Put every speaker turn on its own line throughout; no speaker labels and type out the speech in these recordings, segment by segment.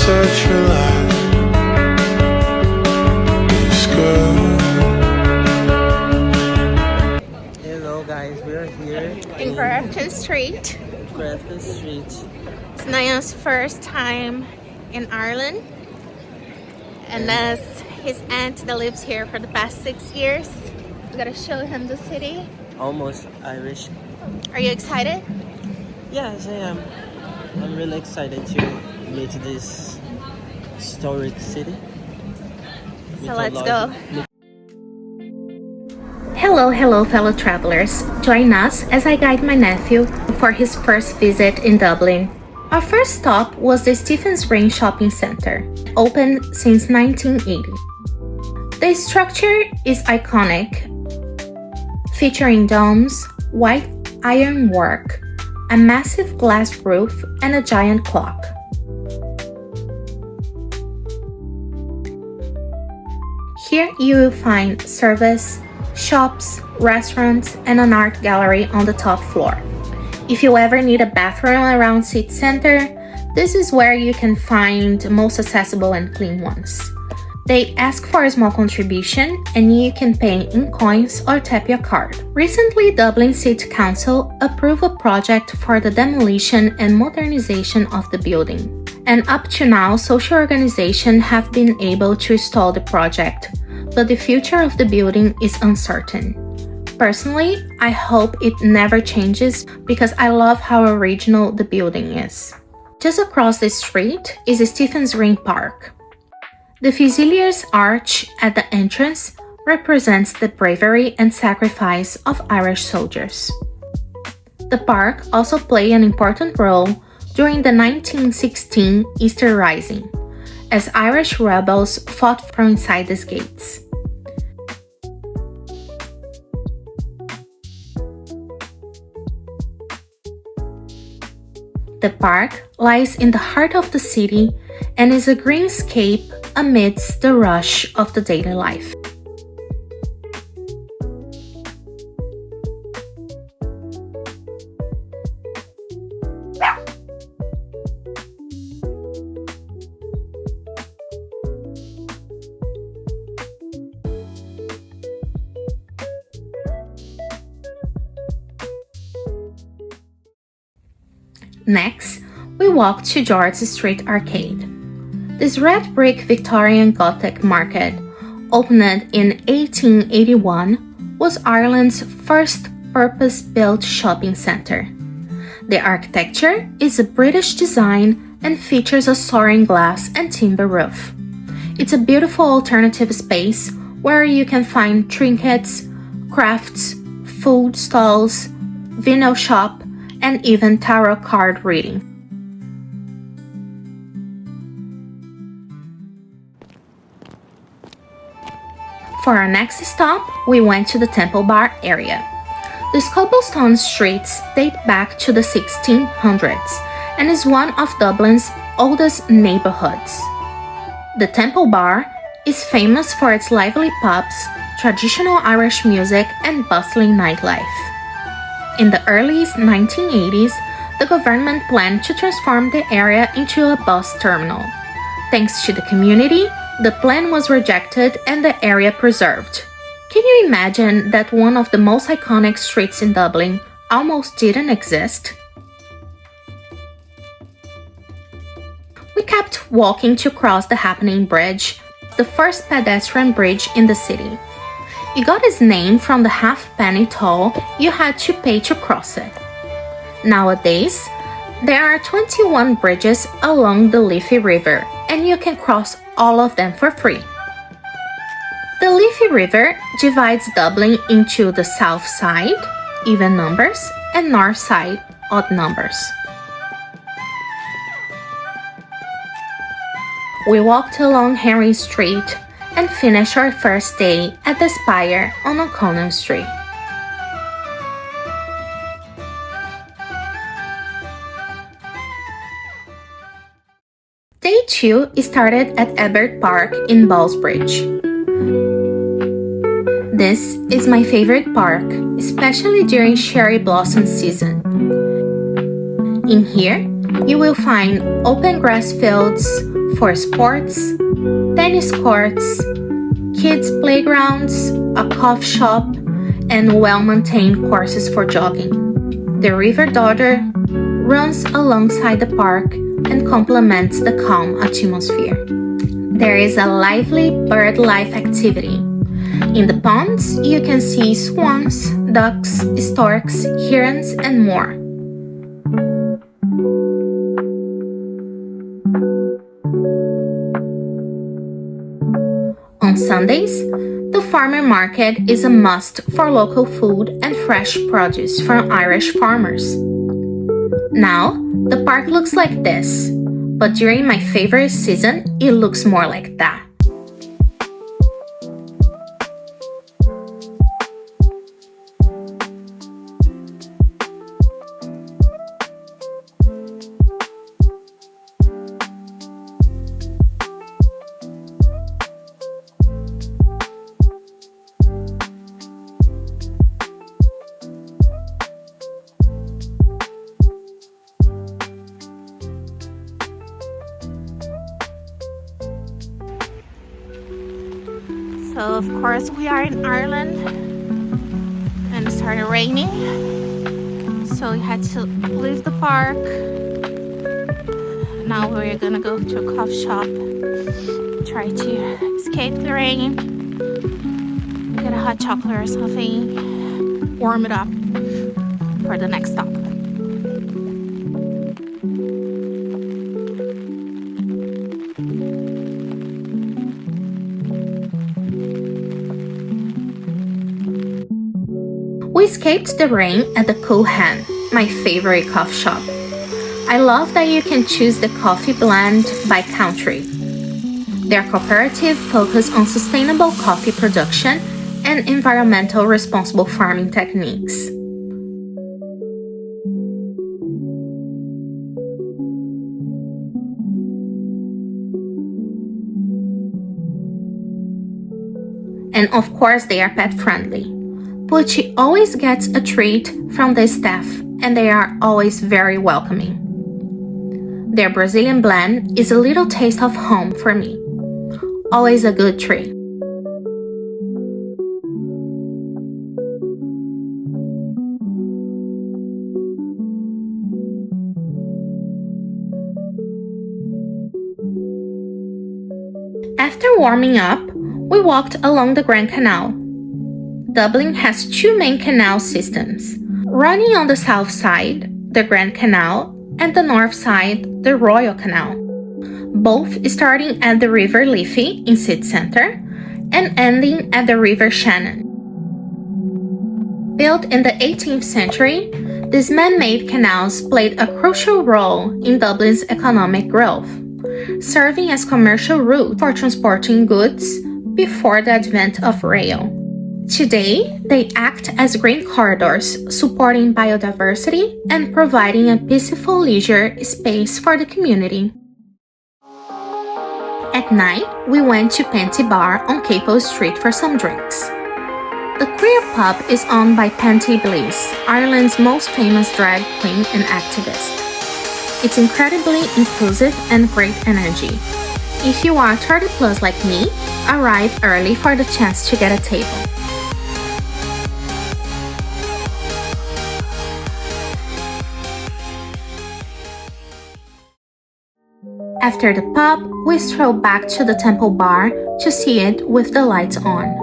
such a lie. It's good.
Hello guys, we're here
in Grafton Street.
Grafton Street.
It's Niall's first time in Ireland, and that's his aunt that lives here for the past 6 years. We gotta show him the city.
Almost Irish.
Are you excited?
Yes, I am. I'm really excited to meet this historic city.
So let's go. Hello fellow travelers. Join us as I guide my nephew for his first visit in Dublin. Our first stop was the Stephen's Ring Shopping Centre, opened since 1980. The structure is iconic, featuring domes, white ironwork, a massive glass roof, and a giant clock. Here you will find service, shops, restaurants, and an art gallery on the top floor. If you ever need a bathroom around city center, this is where you can find most accessible and clean ones. They ask for a small contribution and you can pay in coins or tap your card. Recently, Dublin City Council approved a project for the demolition and modernization of the building. And up to now, social organizations have been able to stall the project, but the future of the building is uncertain. Personally, I hope it never changes because I love how original the building is. Just across the street is Stephen's Ring Park. The Fusiliers Arch at the entrance represents the bravery and sacrifice of Irish soldiers. The park also played an important role during the 1916 Easter Rising, as Irish rebels fought from inside these gates. The park lies in the heart of the city and is a greenscape amidst the rush of the daily life. Next, we walk to George Street Arcade. This red brick Victorian Gothic market, opened in 1881, was Ireland's first purpose-built shopping center. The architecture is a British design and features a soaring glass and timber roof. It's a beautiful alternative space where you can find trinkets, crafts, food stalls, vinyl shop, and even tarot card reading. For our next stop, we went to the PantiBar area. These cobblestone streets date back to the 1600s and is one of Dublin's oldest neighborhoods. The PantiBar is famous for its lively pubs, traditional Irish music, and bustling nightlife. In the early 1980s, the government planned to transform the area into a bus terminal. Thanks to the community, the plan was rejected and the area preserved. Can you imagine that one of the most iconic streets in Dublin almost didn't exist? We kept walking to cross the Happening Bridge, the first pedestrian bridge in the city. It got its name from the half-penny toll you had to pay to cross it. Nowadays, there are 21 bridges along the Liffey River, and you can cross all of them for free. The Liffey River divides Dublin into the south side, even numbers, and north side, odd numbers. We walked along Henry Street and finished our first day at the Spire on O'Connell Street. Day 2 started at Herbert Park in Ballsbridge. This is my favorite park, especially during cherry blossom season. In here, you will find open grass fields, for sports, tennis courts, kids' playgrounds, a coffee shop, and well-maintained courses for jogging. The River Dodder runs alongside the park and complements the calm atmosphere. There is a lively bird life activity. In the ponds, you can see swans, ducks, storks, herons, and more. On Sundays, the farmer market is a must for local food and fresh produce from Irish farmers. Now, the park looks like this, but during my favorite season, it looks more like that. So of course we are in Ireland and it started raining, so we had to leave the park. Now we're gonna go to a coffee shop, try to escape the rain, get a hot chocolate or something, warm it up for the next stop. We escaped the rain at the Cool Hand, my favorite coffee shop. I love that you can choose the coffee blend by country. Their cooperative focus on sustainable coffee production and environmental responsible farming techniques. And of course they are pet friendly. Pucci always gets a treat from the staff and they are always very welcoming. Their Brazilian blend is a little taste of home for me. Always a good treat. After warming up, we walked along the Grand Canal. Dublin has two main canal systems, running on the south side, the Grand Canal, and the north side, the Royal Canal, both starting at the River Liffey in city center and ending at the River Shannon. Built in the 18th century, these man-made canals played a crucial role in Dublin's economic growth, serving as commercial routes for transporting goods before the advent of rail. Today, they act as green corridors, supporting biodiversity and providing a peaceful leisure space for the community. At night, we went to PantiBar on Capel Street for some drinks. The queer pub is owned by PantiBar, Ireland's most famous drag queen and activist. It's incredibly inclusive and great energy. If you are 30 plus like me, arrive early for the chance to get a table. After the pub, we strolled back to the Temple Bar to see it with the lights on.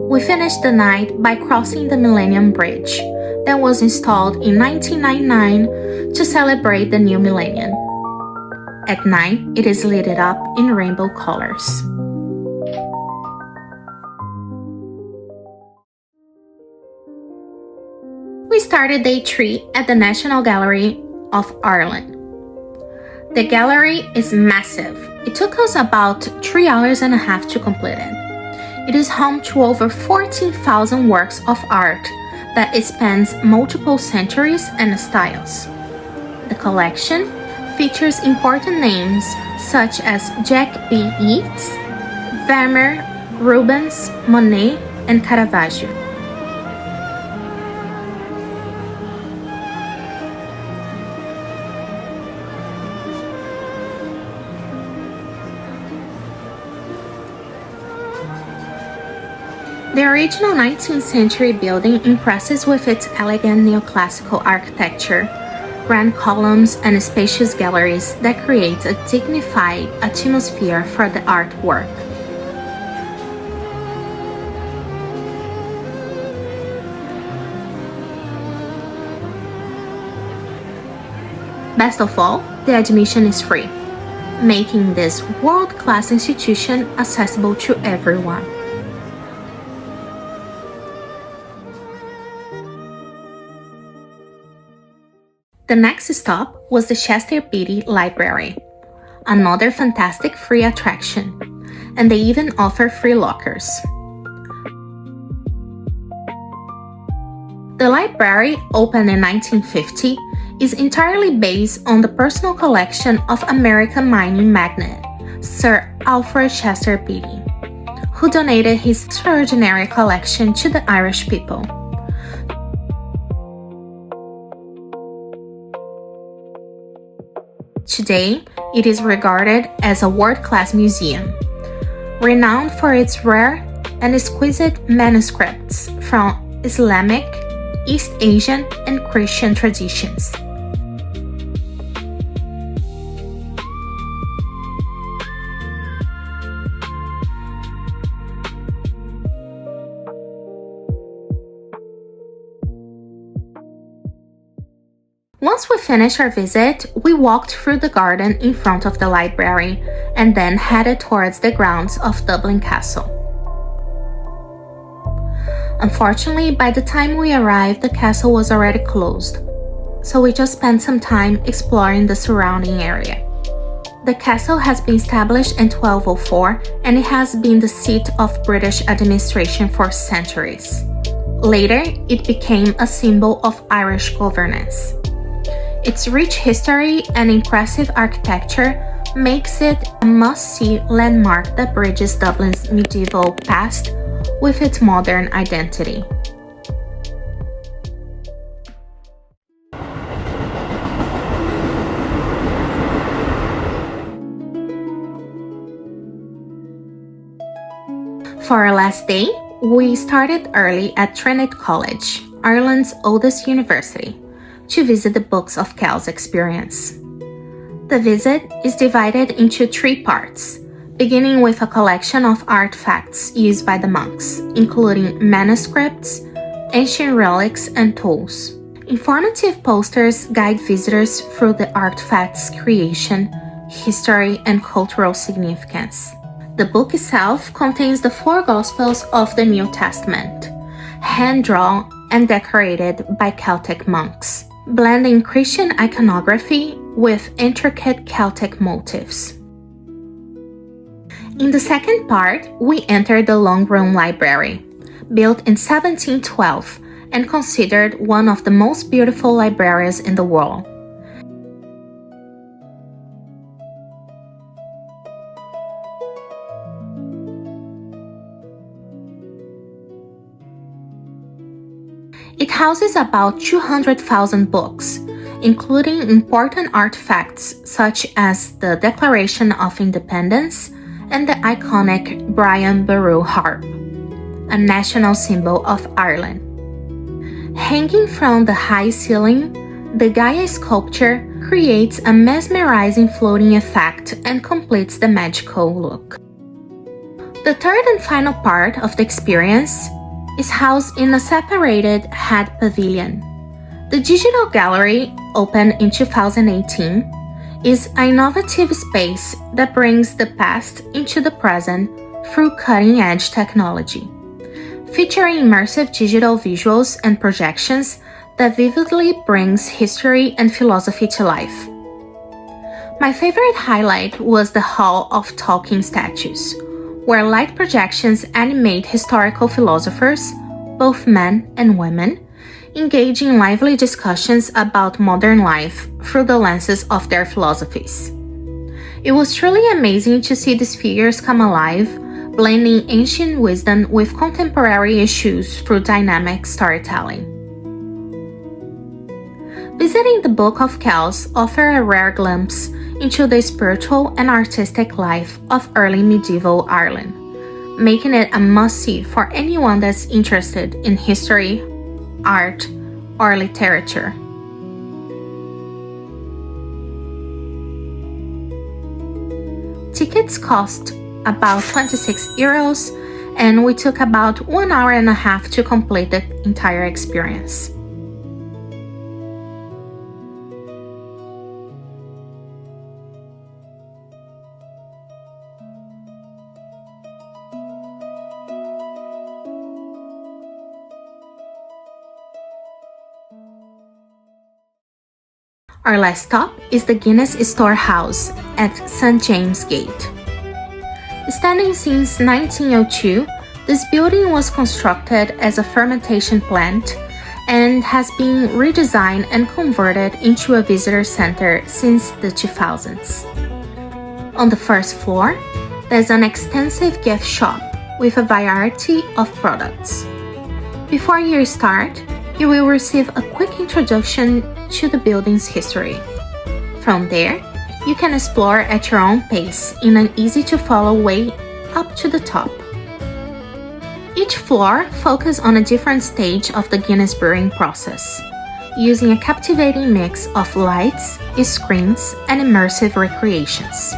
We finished the night by crossing the Millennium Bridge that was installed in 1999 to celebrate the new millennium. At night, it is lit up in rainbow colors. We started day 3 at the National Gallery of Ireland. The gallery is massive. It took us about 3 hours and a half to complete it. It is home to over 14,000 works of art that spans multiple centuries and styles. The collection features important names such as Jack B. Yeats, Vermeer, Rubens, Monet, and Caravaggio. The original 19th century building impresses with its elegant neoclassical architecture, grand columns, and spacious galleries that create a dignified atmosphere for the artwork. Best of all, the admission is free, making this world-class institution accessible to everyone. The next stop was the Chester Beatty Library, another fantastic free attraction, and they even offer free lockers. The library, opened in 1950, is entirely based on the personal collection of American mining magnate Sir Alfred Chester Beatty, who donated his extraordinary collection to the Irish people. Today, it is regarded as a world-class museum, renowned for its rare and exquisite manuscripts from Islamic, East Asian, and Christian traditions. Once we finished our visit, we walked through the garden in front of the library and then headed towards the grounds of Dublin Castle. Unfortunately, by the time we arrived, the castle was already closed, so we just spent some time exploring the surrounding area. The castle has been established in 1204 and it has been the seat of British administration for centuries. Later, it became a symbol of Irish governance. Its rich history and impressive architecture makes it a must-see landmark that bridges Dublin's medieval past with its modern identity. For our last day, we started early at Trinity College, Ireland's oldest university, to visit the Books of Kells experience. The visit is divided into 3 parts, beginning with a collection of artifacts used by the monks, including manuscripts, ancient relics, and tools. Informative posters guide visitors through the artifacts' creation, history, and cultural significance. The book itself contains the 4 Gospels of the New Testament, hand-drawn and decorated by Celtic monks, blending Christian iconography with intricate Celtic motifs. In the second part, we enter the Long Room Library, built in 1712 and considered one of the most beautiful libraries in the world. It houses about 200,000 books, including important artifacts such as the Declaration of Independence and the iconic Brian Boru harp, a national symbol of Ireland. Hanging from the high ceiling, the Gaia sculpture creates a mesmerizing floating effect and completes the magical look. The third and final part of the experience is housed in a separated head pavilion. The digital gallery, opened in 2018, is an innovative space that brings the past into the present through cutting-edge technology, featuring immersive digital visuals and projections that vividly brings history and philosophy to life. My favorite highlight was the Hall of Talking Statues, where light projections animate historical philosophers, both men and women, engage in lively discussions about modern life through the lenses of their philosophies. It was truly amazing to see these figures come alive, blending ancient wisdom with contemporary issues through dynamic storytelling. Visiting the Book of Kells offers a rare glimpse into the spiritual and artistic life of early medieval Ireland, making it a must-see for anyone that's interested in history, art, or literature. Tickets cost about 26 euros, and we took about 1 hour and a half to complete the entire experience. Our last stop is the Guinness Storehouse at St. James Gate. Standing since 1902, this building was constructed as a fermentation plant and has been redesigned and converted into a visitor center since the 2000s. On the first floor, there's an extensive gift shop with a variety of products. Before you start, you will receive a quick introduction to the building's history. From there, you can explore at your own pace in an easy-to-follow way up to the top. Each floor focuses on a different stage of the Guinness brewing process, using a captivating mix of lights, screens, and immersive recreations.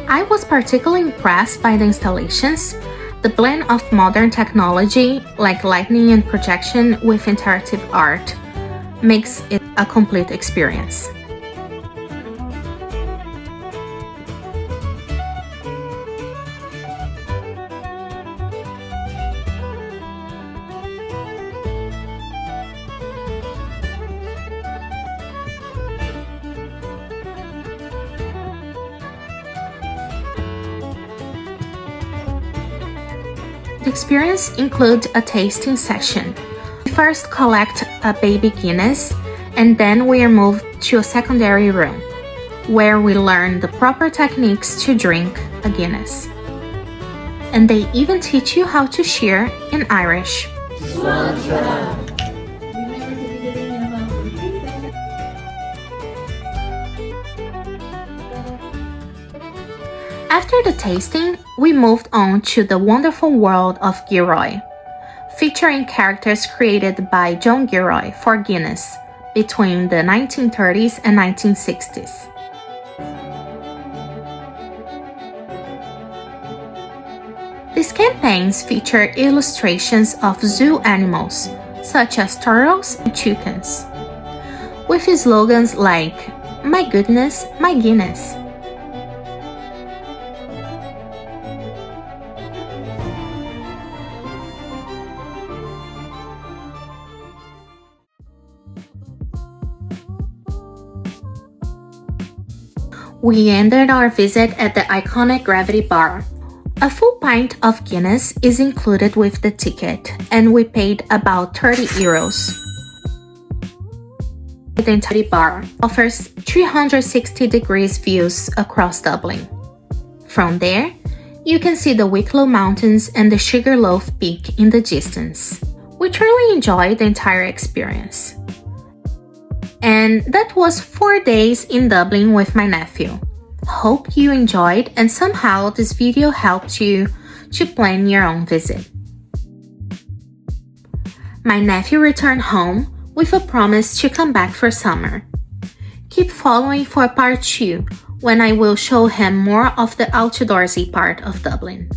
I was particularly impressed by the installations. The blend of modern technology like lighting and projection with interactive art makes it a complete experience. The experience includes a tasting session. We first collect a baby Guinness, and then we are moved to a secondary room, where we learn the proper techniques to drink a Guinness. And they even teach you how to cheer in Irish. After the tasting, we moved on to the wonderful world of Gilroy, featuring characters created by John Gilroy for Guinness between the 1930s and 1960s. These campaigns feature illustrations of zoo animals, such as turtles and chickens, with slogans like, "My goodness, my Guinness." We ended our visit at the iconic Gravity Bar. A full pint of Guinness is included with the ticket, and we paid about 30 euros. The entire bar offers 360 degrees views across Dublin. From there, you can see the Wicklow Mountains and the Sugarloaf Peak in the distance. We truly enjoyed the entire experience. And that was 4 days in Dublin with my nephew. Hope you enjoyed and somehow this video helped you to plan your own visit. My nephew returned home with a promise to come back for summer. Keep following for part 2 when I will show him more of the outdoorsy part of Dublin.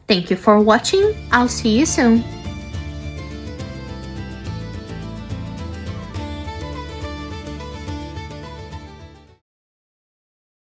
Thank you for watching. I'll see you soon.